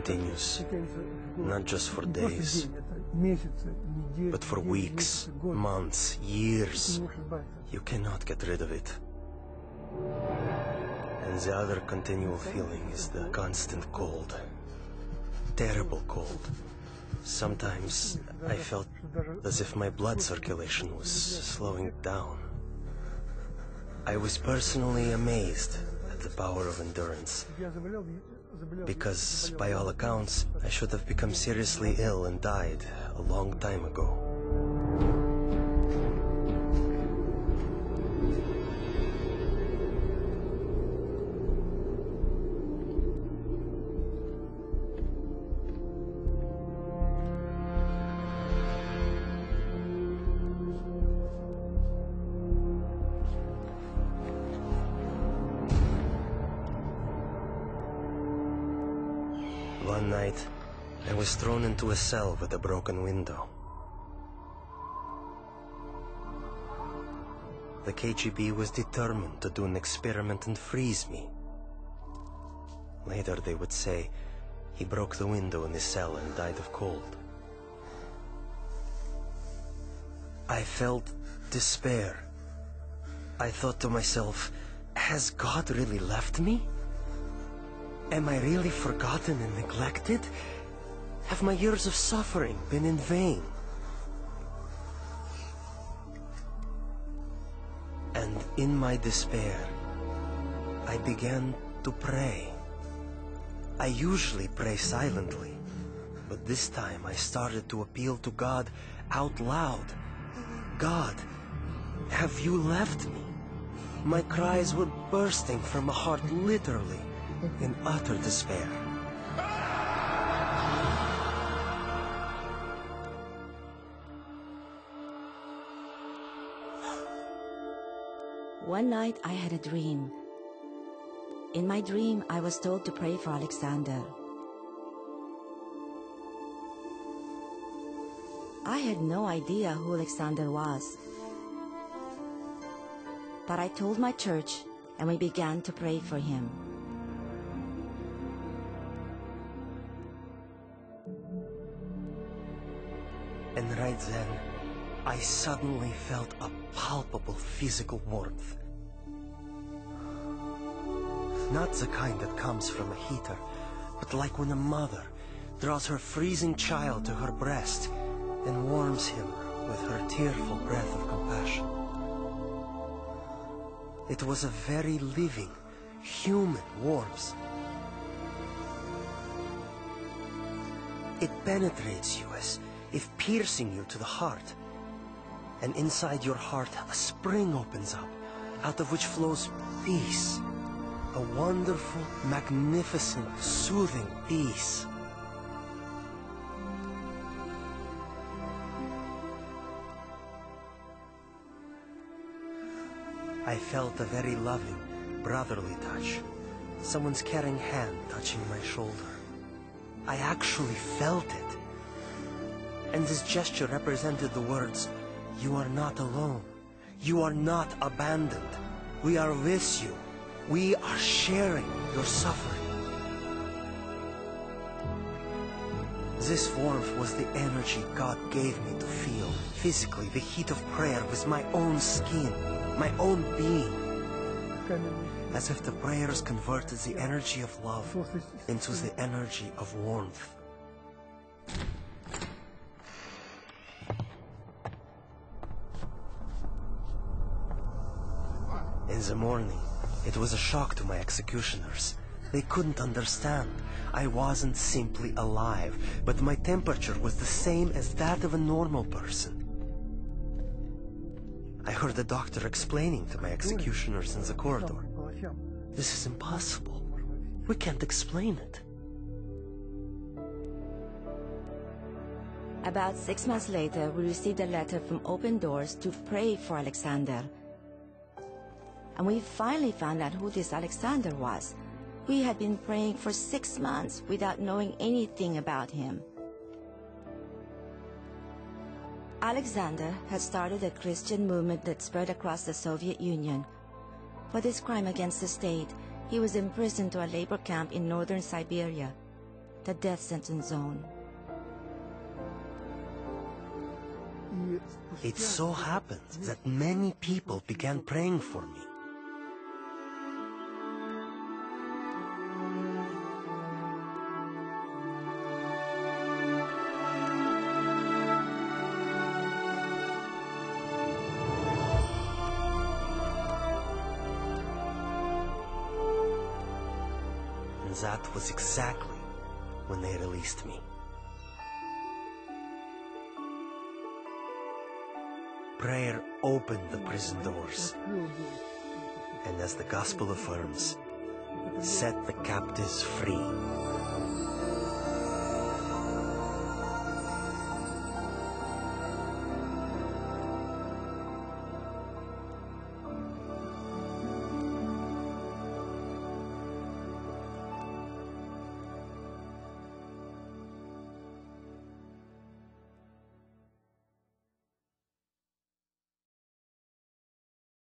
continues, not just for days, but for weeks, months, years. You cannot get rid of it. And the other continual feeling is the constant cold. Terrible cold. Sometimes I felt as if my blood circulation was slowing down. I was personally amazed at the power of endurance, because by all accounts, I should have become seriously ill and died a long time ago. One night, I was thrown into a cell with a broken window. The KGB was determined to do an experiment and freeze me. Later they would say he broke the window in his cell and died of cold. I felt despair. I thought to myself, has God really left me? Am I really forgotten and neglected? Have my years of suffering been in vain? And in my despair, I began to pray. I usually pray silently, but this time I started to appeal to God out loud. God, have you left me? My cries were bursting from a heart literally in utter despair. One night I had a dream. In my dream, I was told to pray for Alexander. I had no idea who Alexander was. But I told my church, and we began to pray for him. And right then, I suddenly felt a palpable physical warmth. Not the kind that comes from a heater, but like when a mother draws her freezing child to her breast and warms him with her tearful breath of compassion. It was a very living, human warmth. It penetrates you as if piercing you to the heart. And inside your heart, a spring opens up, out of which flows peace. A wonderful, magnificent, soothing peace. I felt a very loving, brotherly touch. Someone's caring hand touching my shoulder. I actually felt it. And this gesture represented the words, "You are not alone. You are not abandoned. We are with you. We are sharing your suffering." This warmth was the energy God gave me to feel physically the heat of prayer with my own skin, my own being. As if the prayers converted the energy of love into the energy of warmth. In the morning, it was a shock to my executioners. They couldn't understand. I wasn't simply alive, but my temperature was the same as that of a normal person. I heard the doctor explaining to my executioners in the corridor, "This is impossible. We can't explain it." About 6 months later, we received a letter from Open Doors to pray for Alexander. And we finally found out who this Alexander was. We had been praying for 6 months without knowing anything about him. Alexander had started a Christian movement that spread across the Soviet Union. For this crime against the state, he was imprisoned to a labor camp in northern Siberia. the death sentence zone. It so happened that many people began praying for me. And that was exactly when they released me. Prayer opened the prison doors, and as the gospel affirms, set the captives free.